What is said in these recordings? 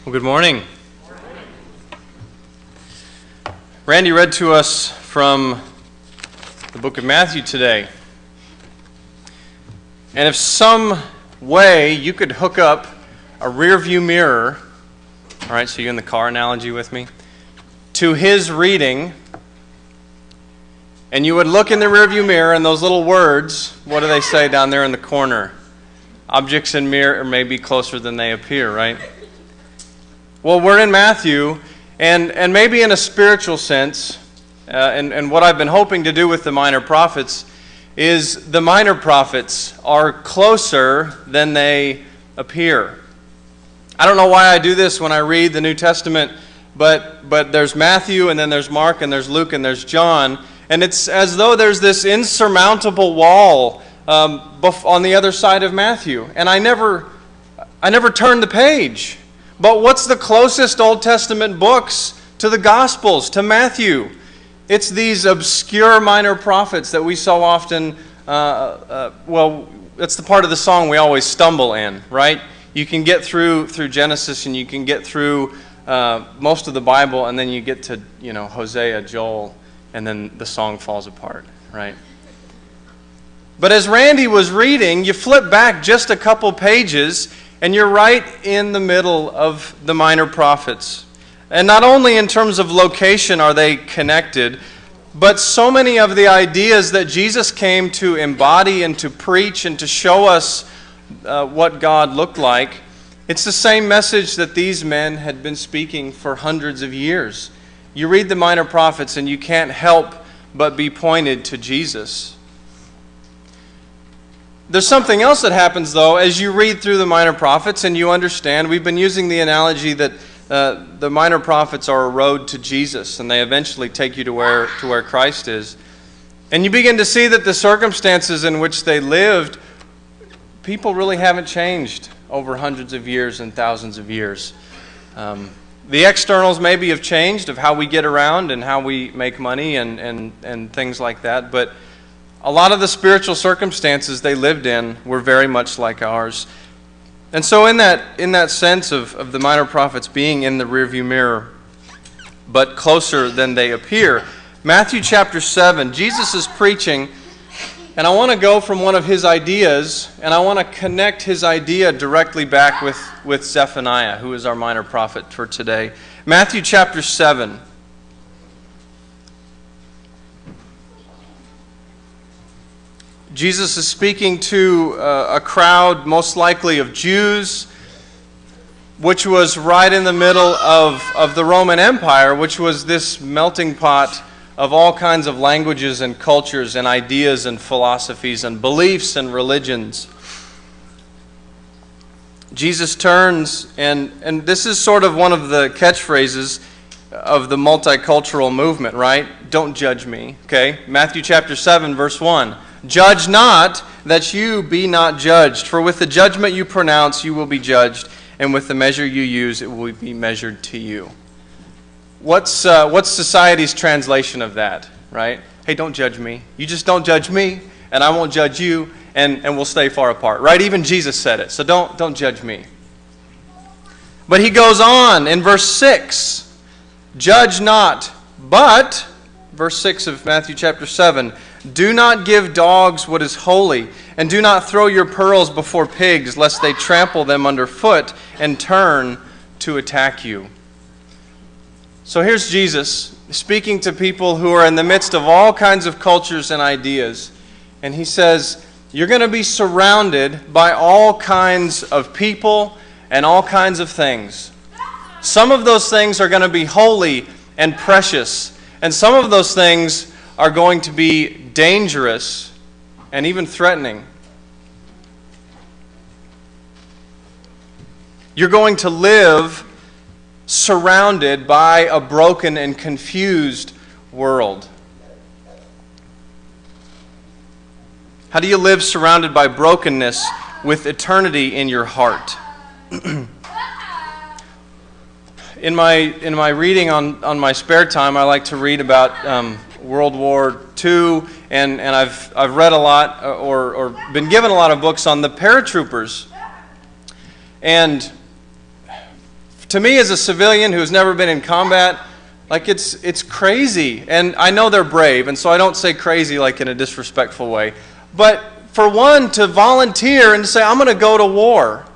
Well, good morning. Randy read to us from the book of Matthew today. And if some way you could hook up a rear view mirror, all right, so you're in the car analogy with me, to his reading, and you would look in the rear view mirror and those little words, what do they say down there in the corner? Objects in mirror may be closer than they appear, right? Well, we're in Matthew, and maybe in a spiritual sense, and what I've been hoping to do with the minor prophets is the minor prophets are closer than they appear. I don't know why I do this when I read the New Testament, but there's Matthew, and then there's Mark, and there's Luke, and there's John, and it's as though there's this insurmountable wall on the other side of Matthew, and I never turn the page. But what's the closest Old Testament books to the Gospels, to Matthew? It's these obscure minor prophets that we so often, that's the part of the song we always stumble in, right? You can get through Genesis and you can get through most of the Bible, and then you get to, Hosea, Joel, and then the song falls apart, right? But as Randy was reading, you flip back just a couple pages, and you're right in the middle of the minor prophets. And not only in terms of location are they connected, but so many of the ideas that Jesus came to embody and to preach and to show us what God looked like, it's the same message that these men had been speaking for hundreds of years. You read the minor prophets and you can't help but be pointed to Jesus. There's something else that happens, though, as you read through the minor prophets and you understand. We've been using the analogy that the minor prophets are a road to Jesus, and they eventually take you to where Christ is. And you begin to see that the circumstances in which they lived, people really haven't changed over hundreds of years and thousands of years. The externals maybe have changed of how we get around and how we make money and things like that, but a lot of the spiritual circumstances they lived in were very much like ours. And so in that sense of the minor prophets being in the rearview mirror, but closer than they appear, Matthew chapter 7, Jesus is preaching, and I want to go from one of his ideas, and I want to connect his idea directly back with Zephaniah, who is our minor prophet for today. Matthew chapter 7. Jesus is speaking to a crowd, most likely of Jews, which was right in the middle of the Roman Empire, which was this melting pot of all kinds of languages and cultures and ideas and philosophies and beliefs and religions. Jesus turns, and this is sort of one of the catchphrases of the multicultural movement, right? Don't judge me, okay? Matthew chapter 7, verse 1. Judge not, that you be not judged. For with the judgment you pronounce, you will be judged, and with the measure you use, it will be measured to you. What's society's translation of that, right? Hey, don't judge me. You just don't judge me, and I won't judge you, and we'll stay far apart, right? Even Jesus said it, so don't judge me. But he goes on in verse 6. Judge not, but, verse 6 of Matthew chapter 7, do not give dogs what is holy, and do not throw your pearls before pigs, lest they trample them underfoot and turn to attack you. So here's Jesus speaking to people who are in the midst of all kinds of cultures and ideas. And he says, you're going to be surrounded by all kinds of people and all kinds of things. Some of those things are going to be holy and precious, and some of those things are going to be dangerous and even threatening. You're going to live surrounded by a broken and confused world. How do you live surrounded by brokenness with eternity in your heart? In my reading on my spare time, I like to read about World War II, and I've read a lot or been given a lot of books on the paratroopers. And To me, as a civilian who's never been in combat, like it's crazy. And I know they're brave, and so I don't say crazy like in a disrespectful way. But for one to volunteer and to say, I'm going to go to war,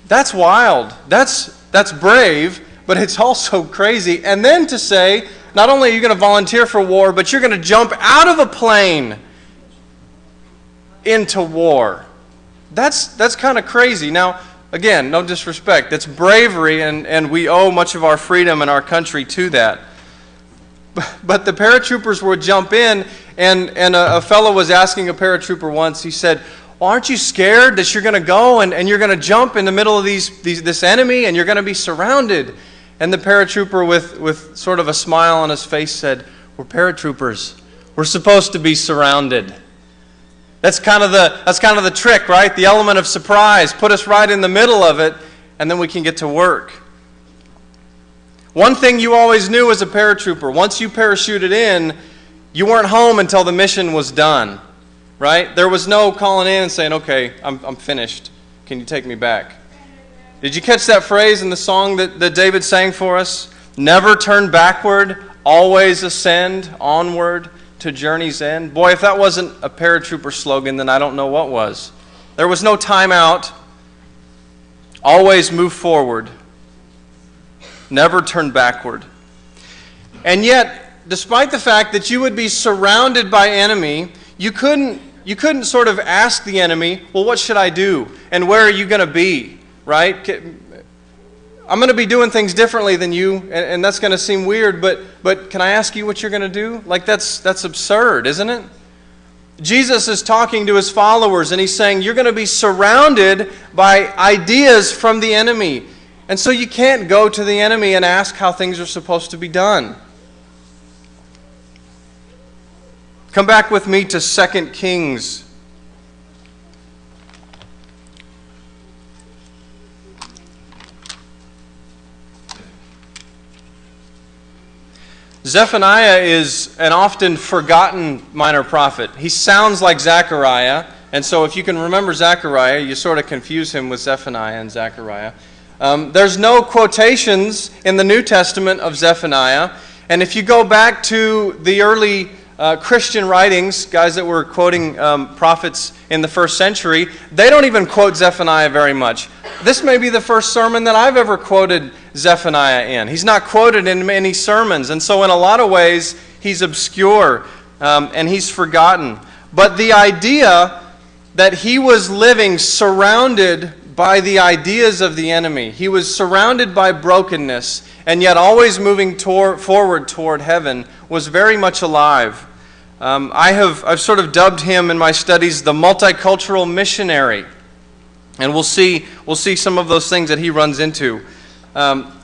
that's wild. That's brave, but it's also crazy. And then to say, not only are you going to volunteer for war, but you're going to jump out of a plane into war. That's kind of crazy. Now, again, no disrespect. That's bravery, and we owe much of our freedom in our country to that. But the paratroopers would jump in, and a fellow was asking a paratrooper once, he said, well, aren't you scared that you're going to go and you're going to jump in the middle of this enemy and you're going to be surrounded? And the paratrooper with sort of a smile on his face said, we're paratroopers. We're supposed to be surrounded. That's kind of the trick, right? The element of surprise. Put us right in the middle of it, and then we can get to work. One thing you always knew as a paratrooper, once you parachuted in, you weren't home until the mission was done, right? There was no calling in and saying, okay, I'm finished. Can you take me back? Did you catch that phrase in the song that David sang for us? Never turn backward, always ascend, onward to journey's end. Boy, if that wasn't a paratrooper slogan, then I don't know what was. There was no time out. Always move forward. Never turn backward. And yet, despite the fact that you would be surrounded by enemy, you couldn't sort of ask the enemy, well, what should I do? And where are you going to be? Right? I'm going to be doing things differently than you, and that's going to seem weird, but can I ask you what you're going to do? Like, that's absurd, isn't it? Jesus is talking to his followers, and he's saying, you're going to be surrounded by ideas from the enemy. And so you can't go to the enemy and ask how things are supposed to be done. Come back with me to 2 Kings. Zephaniah is an often forgotten minor prophet. He sounds like Zechariah, and so if you can remember Zechariah, you sort of confuse him with Zephaniah and Zechariah. There's no quotations in the New Testament of Zephaniah, and if you go back to the early Christian writings, guys that were quoting prophets in the first century, they don't even quote Zephaniah very much. This may be the first sermon that I've ever quoted Zephaniah in. He's not quoted in many sermons, and so in a lot of ways, he's obscure and he's forgotten. But the idea that he was living surrounded by the ideas of the enemy, he was surrounded by brokenness, and yet always moving forward toward heaven, was very much alive. I've sort of dubbed him in my studies the multicultural missionary. And we'll see some of those things that he runs into.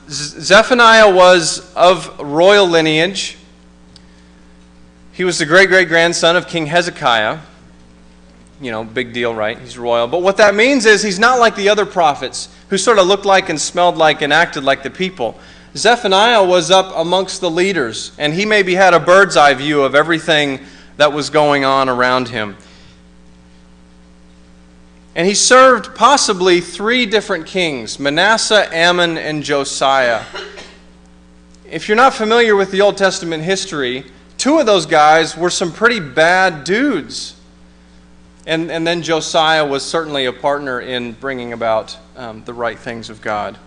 Zephaniah was of royal lineage. He was the great-great-grandson of King Hezekiah. You know, big deal, right? He's royal. But what that means is he's not like the other prophets who sort of looked like and smelled like and acted like the people. Zephaniah was up amongst the leaders, and he maybe had a bird's eye view of everything that was going on around him. And he served possibly 3 different kings, Manasseh, Ammon, and Josiah. If you're not familiar with the Old Testament history, 2 of those guys were some pretty bad dudes. And then Josiah was certainly a partner in bringing about the right things of God.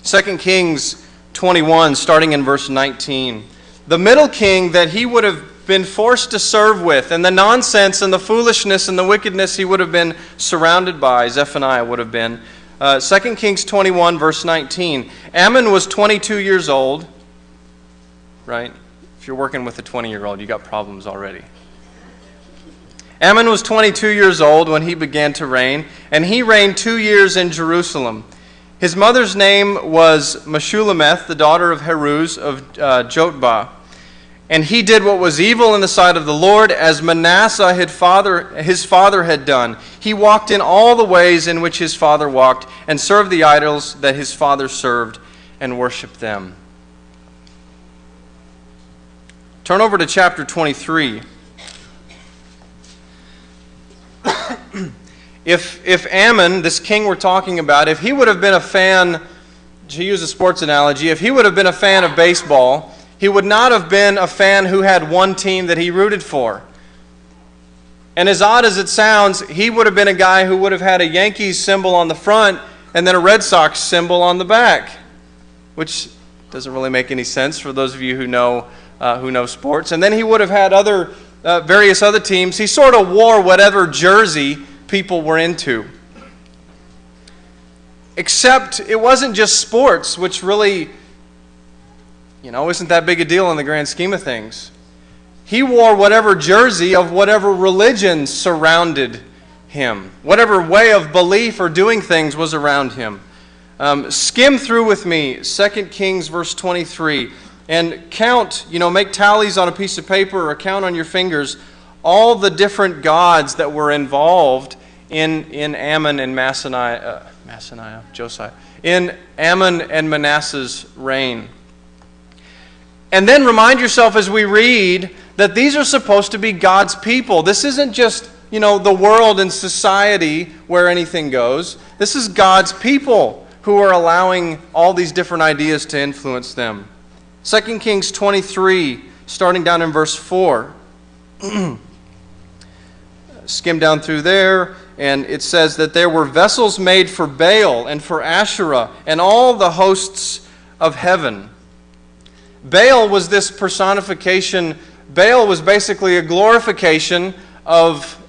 2 Kings 21, starting in verse 19. The middle king that he would have been forced to serve with, and the nonsense and the foolishness and the wickedness he would have been surrounded by, Zephaniah would have been. 2 Kings 21, verse 19. Ammon was 22 years old, right? If you're working with a 20-year-old, you got problems already. Ammon was 22 years old when he began to reign, and he reigned 2 years in Jerusalem. His mother's name was Meshullemeth, the daughter of Haruz of Jotbah. And he did what was evil in the sight of the Lord, as Manasseh his father had done. He walked in all the ways in which his father walked, and served the idols that his father served, and worshipped them. Turn over to chapter 23. If Ammon, this king we're talking about, if he would have been a fan, to use a sports analogy, if he would have been a fan of baseball, he would not have been a fan who had one team that he rooted for. And as odd as it sounds, he would have been a guy who would have had a Yankees symbol on the front and then a Red Sox symbol on the back, which doesn't really make any sense for those of you who know sports. And then he would have had various other teams. He sort of wore whatever jersey people were into. Except it wasn't just sports, which really, isn't that big a deal in the grand scheme of things. He wore whatever jersey of whatever religion surrounded him. Whatever way of belief or doing things was around him. Skim through with me 2 Kings verse 23 and count, make tallies on a piece of paper or count on your fingers all the different gods that were involved in Ammon and Josiah, in Ammon and Manasseh's reign. And then remind yourself as we read that these are supposed to be God's people. This isn't just, the world and society where anything goes. This is God's people who are allowing all these different ideas to influence them. 2 Kings 23, starting down in verse 4. Skim down through there, and it says that there were vessels made for Baal and for Asherah and all the hosts of heaven. Baal was this personification. Baal was basically a glorification of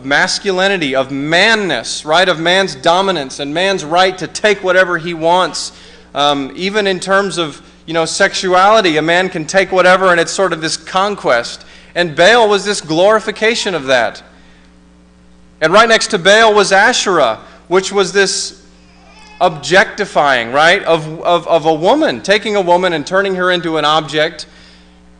masculinity, of manness, right? Of man's dominance and man's right to take whatever he wants. Even in terms of, sexuality, a man can take whatever, and it's sort of this conquest. And Baal was this glorification of that. And right next to Baal was Asherah, which was this objectifying, right, of a woman, taking a woman and turning her into an object,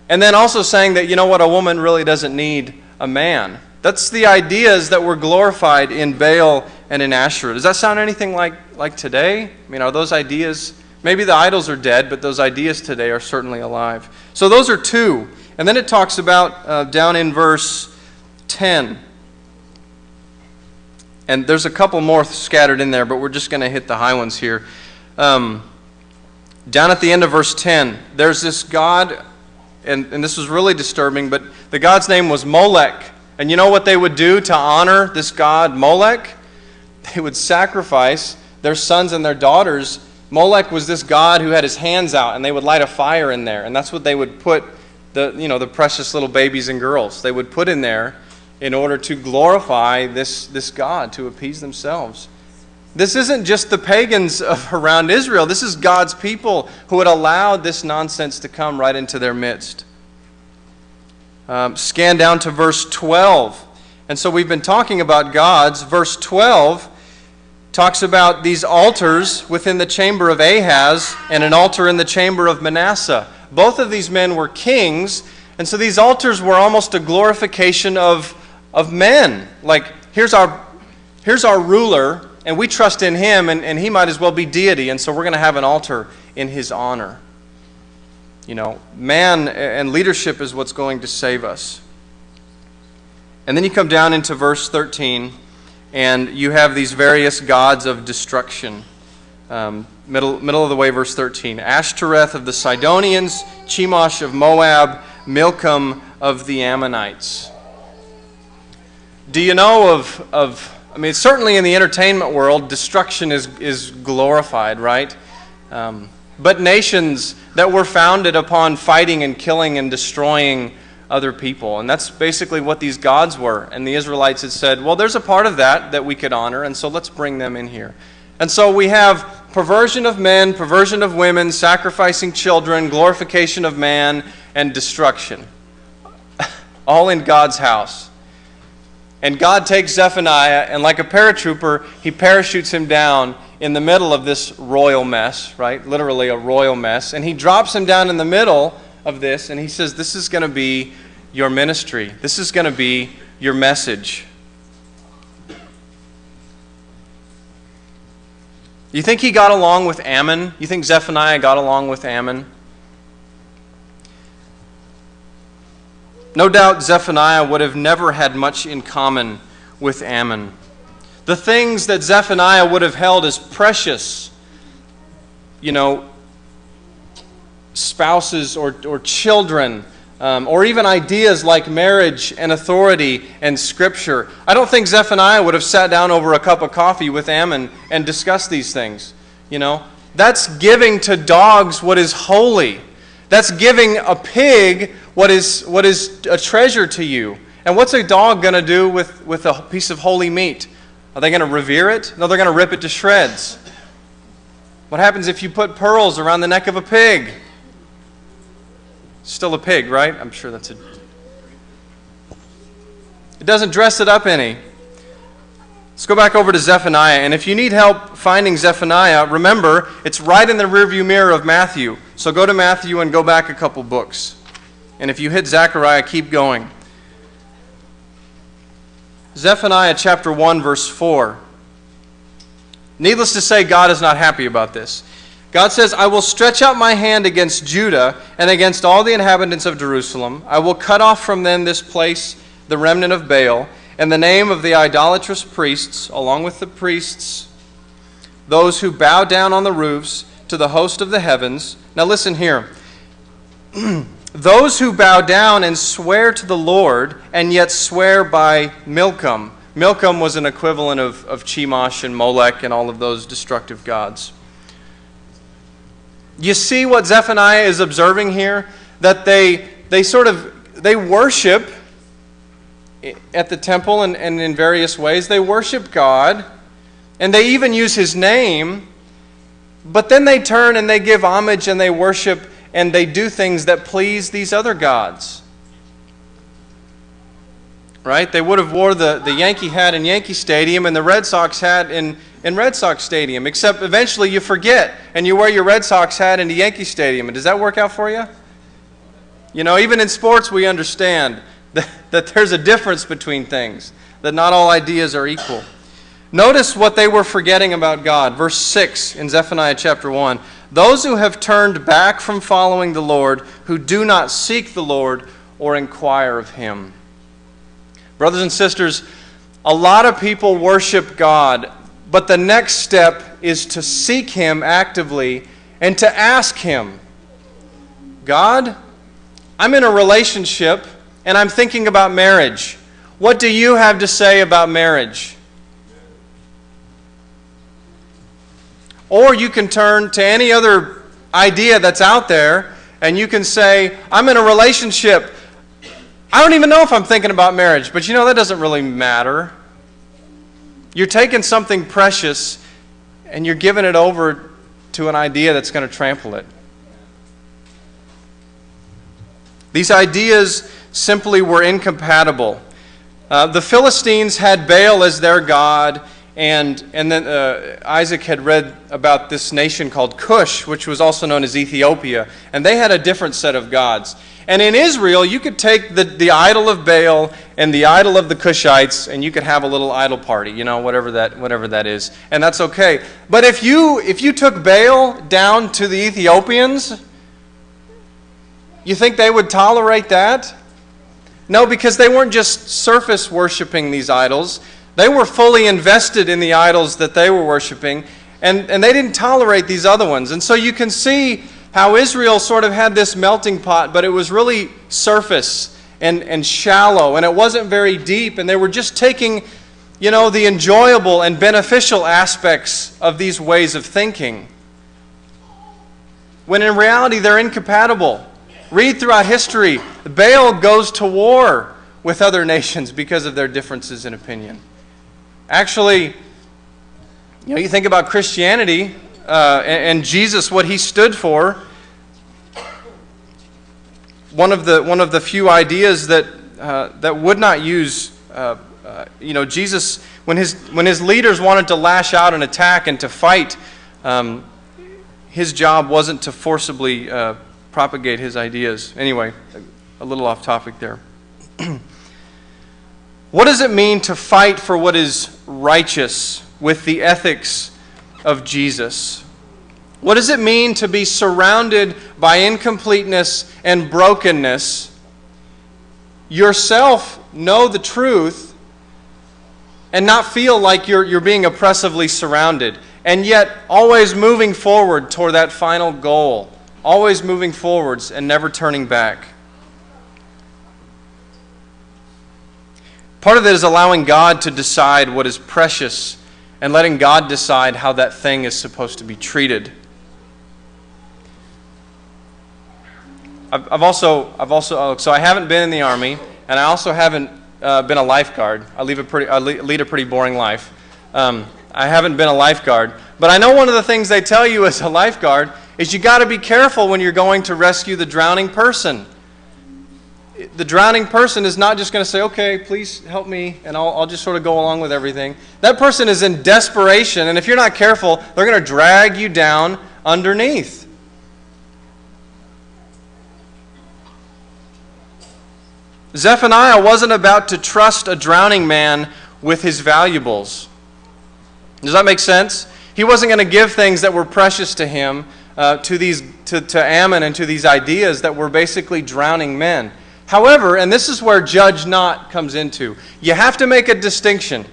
and then also saying that, a woman really doesn't need a man. That's the ideas that were glorified in Baal and in Asherah. Does that sound anything like today? Are those ideas, maybe the idols are dead, but those ideas today are certainly alive. So those are two. And then it talks about, down in verse 10, and there's a couple more scattered in there, but we're just going to hit the high ones here. Down at the end of verse 10, there's this god, and this was really disturbing, but the god's name was Molech. And you know what they would do to honor this god Molech? They would sacrifice their sons and their daughters. Molech was this god who had his hands out, and they would light a fire in there. And that's what they would put the precious little babies and girls. They would put in there in order to glorify this God, to appease themselves. This isn't just the pagans around Israel. This is God's people who had allowed this nonsense to come right into their midst. Scan down to verse 12. And so we've been talking about gods. Verse 12 talks about these altars within the chamber of Ahaz and an altar in the chamber of Manasseh. Both of these men were kings, and so these altars were almost a glorification of men. Like, here's our ruler, and we trust in him, and he might as well be deity, and so we're going to have an altar in his honor. Man and leadership is what's going to save us. And then you come down into verse 13, and you have these various gods of destruction. Middle of the way, verse 13. Ashtoreth of the Sidonians, Chemosh of Moab, Milcom of the Ammonites. Do you know certainly in the entertainment world, destruction is glorified, right? But nations that were founded upon fighting and killing and destroying other people. And that's basically what these gods were. And the Israelites had said, well, there's a part of that we could honor, and so let's bring them in here. And so we have perversion of men, perversion of women, sacrificing children, glorification of man, and destruction. All in God's house. And God takes Zephaniah, and like a paratrooper, he parachutes him down in the middle of this royal mess, right? Literally a royal mess. And he drops him down in the middle of this, and he says, this is going to be your ministry. This is going to be your message. You think he got along with Ammon? You think Zephaniah got along with Ammon? No doubt Zephaniah would have never had much in common with Ammon. The things that Zephaniah would have held as precious, spouses or children, or even ideas like marriage and authority and Scripture. I don't think Zephaniah would have sat down over a cup of coffee with Ammon and discussed these things. That's giving to dogs what is holy. That's giving a pig what is a treasure to you. And what's a dog going to do with a piece of holy meat? Are they going to revere it? No, they're going to rip it to shreds. What happens if you put pearls around the neck of a pig? Still a pig, right? I'm sure that's it. It doesn't dress it up any. Let's go back over to Zephaniah. And if you need help finding Zephaniah, remember, it's right in the rearview mirror of Matthew. So go to Matthew and go back a couple books. And if you hit Zechariah, keep going. Zephaniah chapter 1, verse 4. Needless to say, God is not happy about this. God says, I will stretch out my hand against Judah and against all the inhabitants of Jerusalem. I will cut off from them this place, the remnant of Baal, and the name of the idolatrous priests, along with the priests, those who bow down on the roofs to the host of the heavens. Now listen here. Those who bow down and swear to the Lord, and yet swear by Milcom. Milcom was an equivalent of Chemosh and Molech and all of those destructive gods. You see what Zephaniah is observing here? That they worship at the temple and in various ways. They worship God, and they even use His name, but then they turn and they give homage and they worship and they do things that please these other gods. Right? They would have wore the Yankee hat in Yankee Stadium and the Red Sox hat in Red Sox Stadium, except eventually you forget and you wear your Red Sox hat into Yankee Stadium. And does that work out for you? Even in sports we understand that there's a difference between things, that not all ideas are equal. Notice what they were forgetting about God. Verse 6 in Zephaniah chapter 1. Those who have turned back from following the Lord, who do not seek the Lord or inquire of Him. Brothers and sisters, a lot of people worship God, but the next step is to seek Him actively and to ask Him, God, I'm in a relationship and I'm thinking about marriage. What do you have to say about marriage? Or you can turn to any other idea that's out there and you can say, I'm in a relationship. I don't even know if I'm thinking about marriage, but that doesn't really matter. You're taking something precious and you're giving it over to an idea that's going to trample it. These ideas simply were incompatible. The Philistines had Baal as their god, and then Isaac had read about this nation called Cush, which was also known as Ethiopia, and they had a different set of gods. And in Israel, you could take the idol of Baal and the idol of the Cushites, and you could have a little idol party, whatever that is, and that's okay. But if you took Baal down to the Ethiopians, you think they would tolerate that? No, because they weren't just surface worshiping these idols. They were fully invested in the idols that they were worshiping, and they didn't tolerate these other ones. And so you can see how Israel sort of had this melting pot, but it was really surface and shallow, and it wasn't very deep, and they were just taking, the enjoyable and beneficial aspects of these ways of thinking, when in reality they're incompatible. Read throughout history, Baal goes to war with other nations because of their differences in opinion. Actually, you think about Christianity and Jesus, what He stood for. One of the few ideas that would not use, Jesus, when his leaders wanted to lash out and attack and to fight, His job wasn't to forcibly propagate His ideas. Anyway, a little off topic there. What does it mean to fight for what is righteous with the ethics of Jesus? What does it mean to be surrounded by incompleteness and brokenness, yourself know the truth, and not feel like you're being oppressively surrounded, and yet always moving forward toward that final goal, always moving forwards and never turning back. Part of it is allowing God to decide what is precious and letting God decide how that thing is supposed to be treated. So I haven't been in the Army, and I also haven't been a lifeguard. I lead a pretty boring life. I haven't been a lifeguard, but I know one of the things they tell you as a lifeguard is you got to be careful when you're going to rescue the drowning person. The drowning person is not just going to say, okay, please help me, and I'll just sort of go along with everything. That person is in desperation, and if you're not careful, they're going to drag you down underneath. Zephaniah wasn't about to trust a drowning man with his valuables. Does that make sense? He wasn't going to give things that were precious to him, to Ammon and to these ideas that were basically drowning men. However, and this is where judge not comes into, you have to make a distinction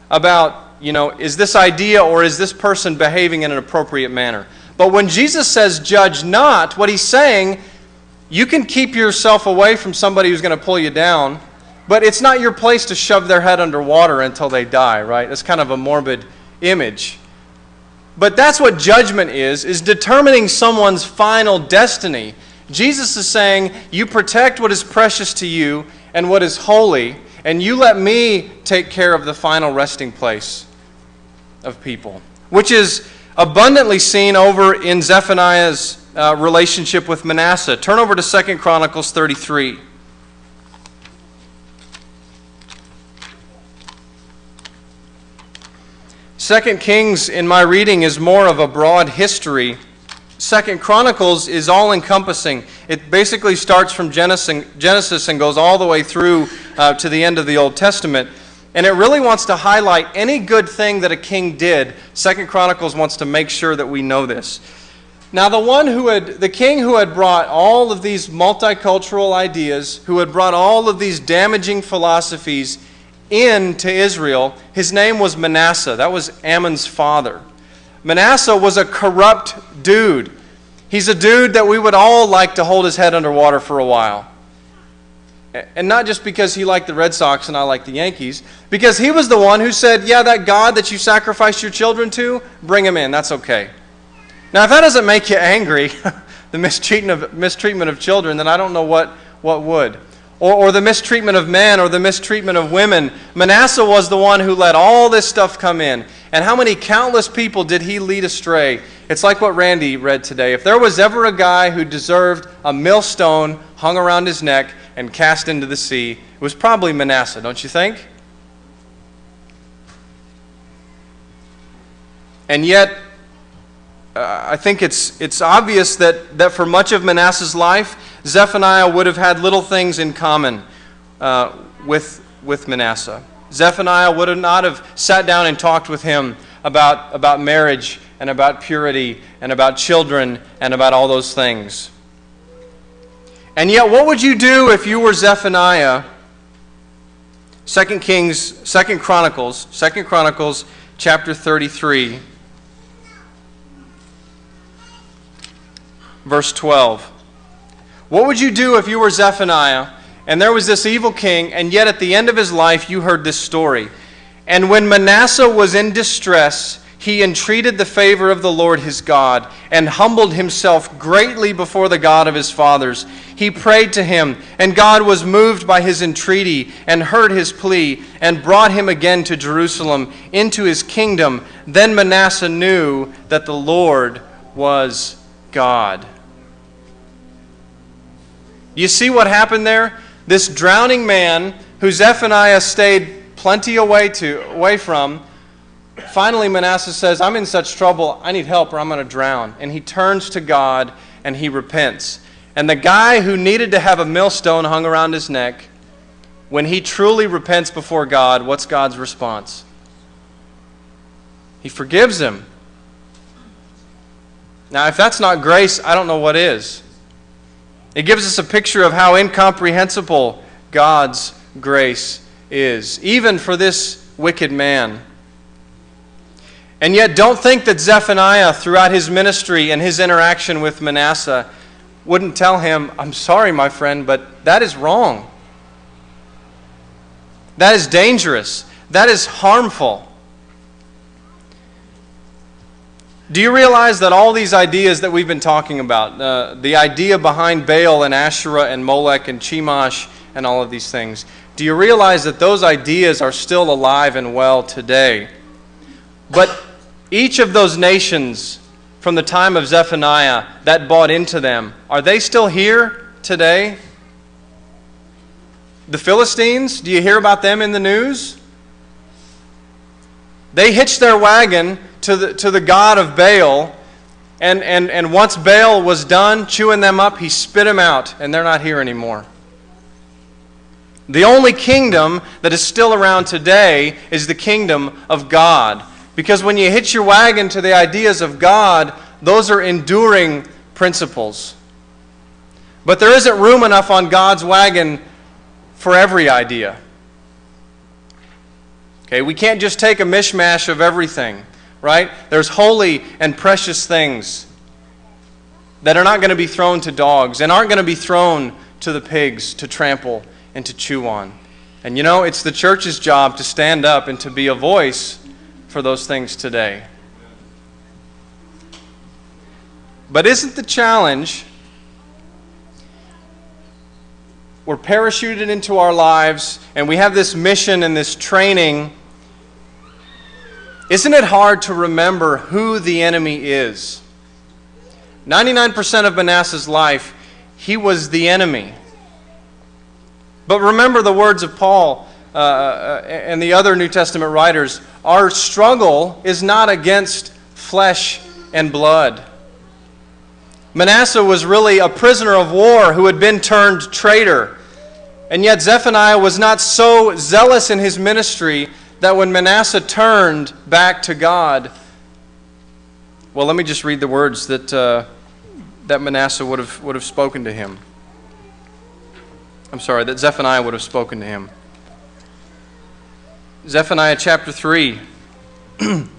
about, is this idea or is this person behaving in an appropriate manner? But when Jesus says judge not, what he's saying, you can keep yourself away from somebody who's going to pull you down, but it's not your place to shove their head underwater until they die, right? It's kind of a morbid image. But that's what judgment is determining someone's final destiny. Jesus is saying, you protect what is precious to you and what is holy, and you let me take care of the final resting place of people, which is abundantly seen over in Zephaniah's relationship with Manasseh. Turn over to 2 Chronicles 33. Second Kings, in my reading, is more of a broad history. Second Chronicles is all-encompassing. It basically starts from Genesis and goes all the way through to the end of the Old Testament. And it really wants to highlight any good thing that a king did. Second Chronicles wants to make sure that we know this. Now, the king who had brought all of these multicultural ideas, who had brought all of these damaging philosophies into Israel, his name was Manasseh. That was Ammon's father. Manasseh was a corrupt dude. He's a dude that we would all like to hold his head underwater for a while. And not just because he liked the Red Sox and I like the Yankees, because he was the one who said, yeah, that God that you sacrificed your children to, bring him in, that's okay. Now, if that doesn't make you angry, the mistreatment of children, then I don't know what would. Or the mistreatment of men, or the mistreatment of women. Manasseh was the one who let all this stuff come in. And how many countless people did he lead astray? It's like what Randy read today. If there was ever a guy who deserved a millstone hung around his neck and cast into the sea, it was probably Manasseh, don't you think? And yet, I think it's obvious that for much of Manasseh's life, Zephaniah would have had little things in common with Manasseh. Zephaniah would not have sat down and talked with him about marriage and about purity and about children and about all those things. And yet, what would you do if you were Zephaniah? 2 Chronicles chapter 33. Verse 12. What would you do if you were Zephaniah and there was this evil king, and yet at the end of his life you heard this story? And when Manasseh was in distress, he entreated the favor of the Lord his God and humbled himself greatly before the God of his fathers. He prayed to him, and God was moved by his entreaty and heard his plea and brought him again to Jerusalem into his kingdom. Then Manasseh knew that the Lord was God. You see what happened there? This drowning man who Zephaniah stayed plenty away from, finally Manasseh says, I'm in such trouble, I need help or I'm going to drown. And he turns to God and he repents. And the guy who needed to have a millstone hung around his neck, when he truly repents before God, what's God's response? He forgives him. Now, if that's not grace, I don't know what is. It gives us a picture of how incomprehensible God's grace is, even for this wicked man. And yet don't think that Zephaniah, throughout his ministry and his interaction with Manasseh, wouldn't tell him, I'm sorry, my friend, but that is wrong. That is dangerous. That is harmful. Do you realize that all these ideas that we've been talking about, the idea behind Baal and Asherah and Molech and Chemosh and all of these things, do you realize that those ideas are still alive and well today? But each of those nations from the time of Zephaniah that bought into them, are they still here today? The Philistines, do you hear about them in the news? They hitched their wagon to the god of Baal, and once Baal was done chewing them up, he spit them out, and they're not here anymore. The only kingdom that is still around today is the kingdom of God. Because when you hitch your wagon to the ideas of God, those are enduring principles. But there isn't room enough on God's wagon for every idea. Okay, we can't just take a mishmash of everything, right? There's holy and precious things that are not going to be thrown to dogs and aren't going to be thrown to the pigs to trample and to chew on. And you know, it's the church's job to stand up and to be a voice for those things today. But isn't the challenge, we're parachuted into our lives and we have this mission and this training, isn't it hard to remember who the enemy is? 99% of Manasseh's life, he was the enemy. But remember the words of Paul and the other New Testament writers. Our struggle is not against flesh and blood. Manasseh was really a prisoner of war who had been turned traitor. And yet Zephaniah was not so zealous in his ministry that when Manasseh turned back to God, well, let me just read the words that Manasseh would have spoken to him. That Zephaniah would have spoken to him. Zephaniah chapter 3,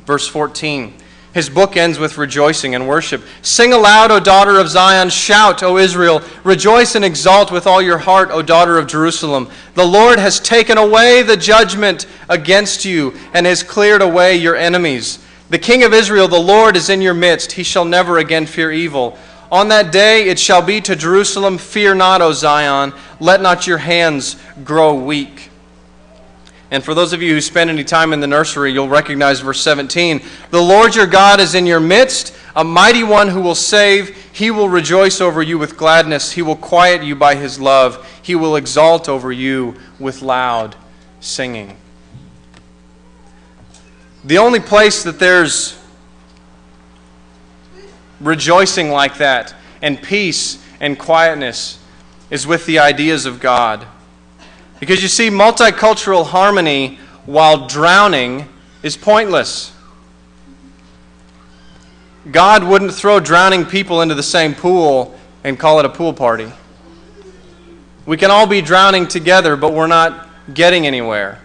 verse 14. His book ends with rejoicing and worship. Sing aloud, O daughter of Zion. Shout, O Israel. Rejoice and exult with all your heart, O daughter of Jerusalem. The Lord has taken away the judgment against you and has cleared away your enemies. The King of Israel, the Lord, is in your midst. He shall never again fear evil. On that day it shall be to Jerusalem, fear not, O Zion. Let not your hands grow weak. And for those of you who spend any time in the nursery, you'll recognize verse 17. The Lord your God is in your midst, a mighty one who will save. He will rejoice over you with gladness. He will quiet you by his love. He will exalt over you with loud singing. The only place that there's rejoicing like that and peace and quietness is with the ideas of God. Because you see, multicultural harmony while drowning is pointless. God wouldn't throw drowning people into the same pool and call it a pool party. We can all be drowning together, but we're not getting anywhere.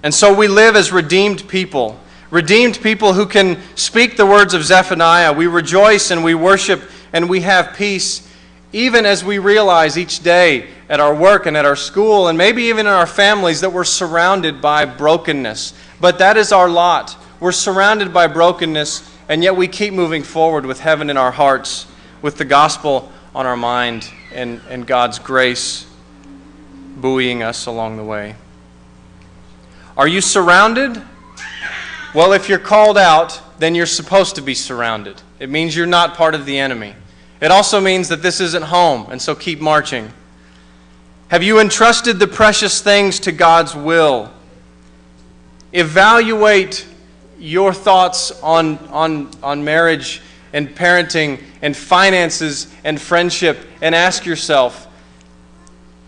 And so we live as redeemed people who can speak the words of Zephaniah. We rejoice and we worship and we have peace, even as we realize each day at our work and at our school and maybe even in our families that we're surrounded by brokenness. But that is our lot. We're surrounded by brokenness, and yet we keep moving forward with heaven in our hearts, with the gospel on our mind, and God's grace buoying us along the way. Are you surrounded? Well, if you're called out, then you're supposed to be surrounded. It means you're not part of the enemy. It also means that this isn't home, and so keep marching. Have you entrusted the precious things to God's will? Evaluate your thoughts on marriage and parenting and finances and friendship, and ask yourself,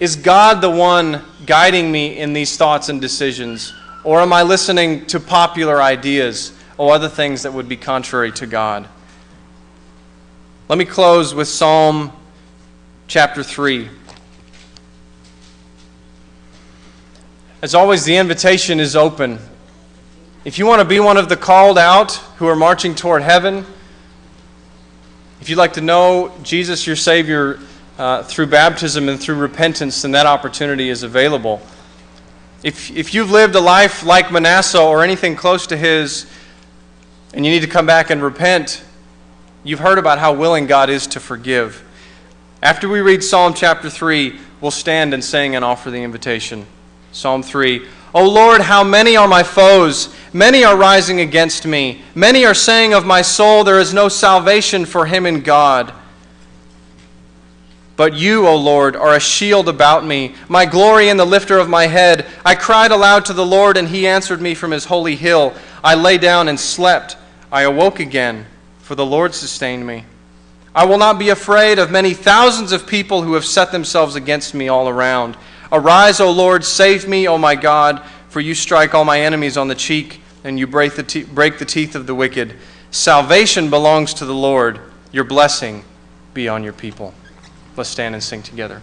is God the one guiding me in these thoughts and decisions? Or am I listening to popular ideas or other things that would be contrary to God? Let me close with Psalm chapter 3. As always, the invitation is open. If you want to be one of the called out who are marching toward heaven, if you'd like to know Jesus, your Savior, through baptism and through repentance, then that opportunity is available. If you've lived a life like Manasseh or anything close to his, and you need to come back and repent, you've heard about how willing God is to forgive. After we read Psalm chapter 3, we'll stand and sing and offer the invitation. Psalm 3. O Lord, how many are my foes? Many are rising against me. Many are saying of my soul, there is no salvation for him in God. But you, O Lord, are a shield about me, my glory and the lifter of my head. I cried aloud to the Lord, and he answered me from his holy hill. I lay down and slept. I awoke again, for the Lord sustained me. I will not be afraid of many thousands of people who have set themselves against me all around. Arise, O Lord, save me, O my God, for you strike all my enemies on the cheek, and you break the teeth of the wicked. Salvation belongs to the Lord. Your blessing be on your people. Let's stand and sing together.